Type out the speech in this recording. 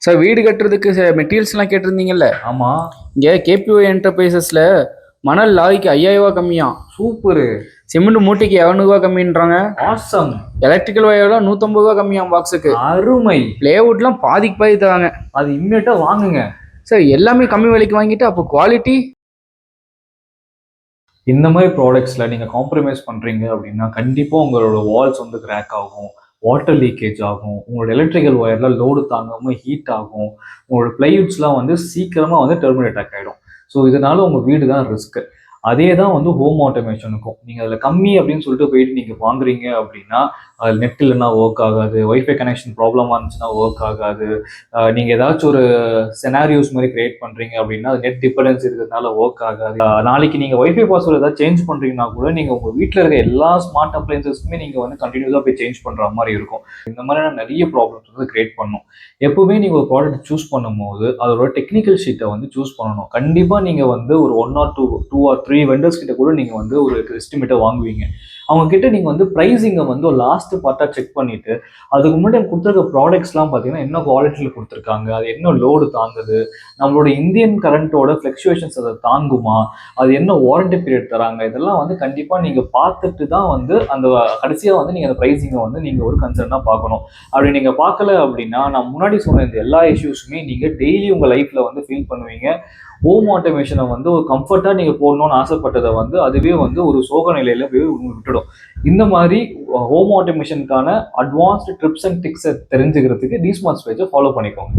Sir வீடு கட்டுறதுக்கு மெட்டீரியல்ஸ்லாம் கேட்டிருந்தீங்கல்ல. ஆமா. இங்கே கேபிஓ என்டர்பிரைசஸில் மணல் லாரிக்கு 5000 கம்மியா. சூப்பரு. சிமெண்ட் மூட்டைக்கு 200 கம்மின்றாங்க. ஆசம். எலக்ட்ரிக்கல் வயர்லாம் 150 கம்மியாம் பாக்ஸுக்கு. அருமை. பிளேவுட்லாம் பாதிக்கு பாதி தராங்க. அது இம்மிடியா வாங்குங்க சார். எல்லாமே கம்மி விலைக்கு வாங்கிட்டு அப்போ குவாலிட்டி. இந்த மாதிரி ப்ராடக்ட்ஸில் நீங்கள் காம்ப்ரமைஸ் பண்ணுறீங்க அப்படின்னா கண்டிப்பாக உங்களோட வால்ஸ் வந்து கிராக் ஆகும், வாட்டர் லீக்கேஜ் ஆகும், உங்களோட எலக்ட்ரிக்கல் ஒயரில் லோடு தாங்காமல் ஹீட் ஆகும், உங்களோட பிளைவுட்ஸ்லாம் வந்து சீக்கிரமாக வந்து டெர்மினேட் ஆகிடும். ஸோ இதனால உங்கள் வீடு தான் ரிஸ்க்கு. அதே தான் வந்து ஹோம் ஆட்டோமேஷனுக்கும். நீங்கள் அதில் கம்மி அப்படின்னு சொல்லிட்டு போயிட்டு நீங்கள் வாங்குறீங்க அப்படின்னா அது நெட் இல்லைன்னா ஒர்க் ஆகாது, ஒய்ஃபை கனெக்ஷன் ப்ராப்ளமாக இருந்துச்சுன்னா ஒர்க் ஆகாது. நீங்கள் ஏதாச்சும் ஒரு செனாரியோஸ் மாதிரி கிரியேட் பண்ணுறீங்க அப்படின்னா அது நெட் டிபெண்டன்ஸ் இருக்கிறதுனால ஒர்க் ஆகாது. நாளைக்கு நீங்கள் ஒய்ஃபை பாஸ்வேர்டு ஏதாவது சேஞ்ச் பண்ணுறீங்கன்னா கூட நீங்கள் உங்கள் வீட்டில் இருக்க எல்லா ஸ்மார்ட் அப்ளைன்சஸ்க்குமே நீங்கள் வந்து கண்டினியூஸாக போய் சேஞ்ச் பண்ணுற மாதிரி இருக்கும். இந்த மாதிரியான நிறைய ப்ராப்ளம்ஸ் வந்து கிரியேட் பண்ணும். எப்பவுமே நீங்கள் ஒரு ப்ராடக்ட் சூஸ் பண்ணும்போது அதோட டெக்னிக்கல் ஷீட்டை வந்து சூஸ் பண்ணணும். கண்டிப்பாக நீங்கள் வந்து ஒரு 1 or 2 or 3 வெண்டர்ஸ் கிட்ட கூட நீங்கள் வந்து ஒரு எஸ்டிமேட்டை வாங்குவீங்க. அவங்க கிட்ட நீங்கள் வந்து ப்ரைஸிங்கை வந்து ஒரு லாஸ்ட் பார்ட்டாக செக் பண்ணிட்டு அதுக்கு முன்னாடி கொடுத்துருக்க ப்ராடக்ட்ஸ்லாம் பார்த்தீங்கன்னா என்ன குவாலிட்டியில் கொடுத்துருக்காங்க, அது என்ன லோடு தாங்குது, நம்மளோட இந்தியன் கரண்ட்டோட ஃப்ளக்சுவேஷன்ஸ் அதை தாங்குமா, அது என்ன வாரண்டி பீரியட் தராங்க, இதெல்லாம் வந்து கண்டிப்பாக நீங்கள் பார்த்துட்டு தான் வந்து அந்த கடைசியாக வந்து நீங்கள் அந்த ப்ரைஸிங்கை வந்து நீங்கள் ஒரு கன்சர்னாக பார்க்கணும். அப்படி நீங்கள் பார்க்கல அப்படின்னா நான் முன்னாடி சொன்ன இந்த எல்லா இஷ்யூஸுமே நீங்கள் டெய்லி உங்கள் லைஃப்பில் வந்து ஃபீல் பண்ணுவீங்க. ஹோம் ஆட்டோமேஷனை வந்து ஒரு கம்ஃபர்ட்டாக நீங்கள் போடணும்னு ஆசைப்பட்டதை வந்து அதுவே வந்து ஒரு சோக நிலையில் போய் விட்டுடும். இந்த மாதிரி ஹோம் ஆட்டோமேஷனுக்கான அட்வான்ஸ்டு ட்ரிப்ஸ் அண்ட் டிக்ஸை தெரிஞ்சுக்கிறதுக்கு டிஸ்மார்ட்ஸ் பேஜை ஃபாலோ பண்ணிக்கோங்க.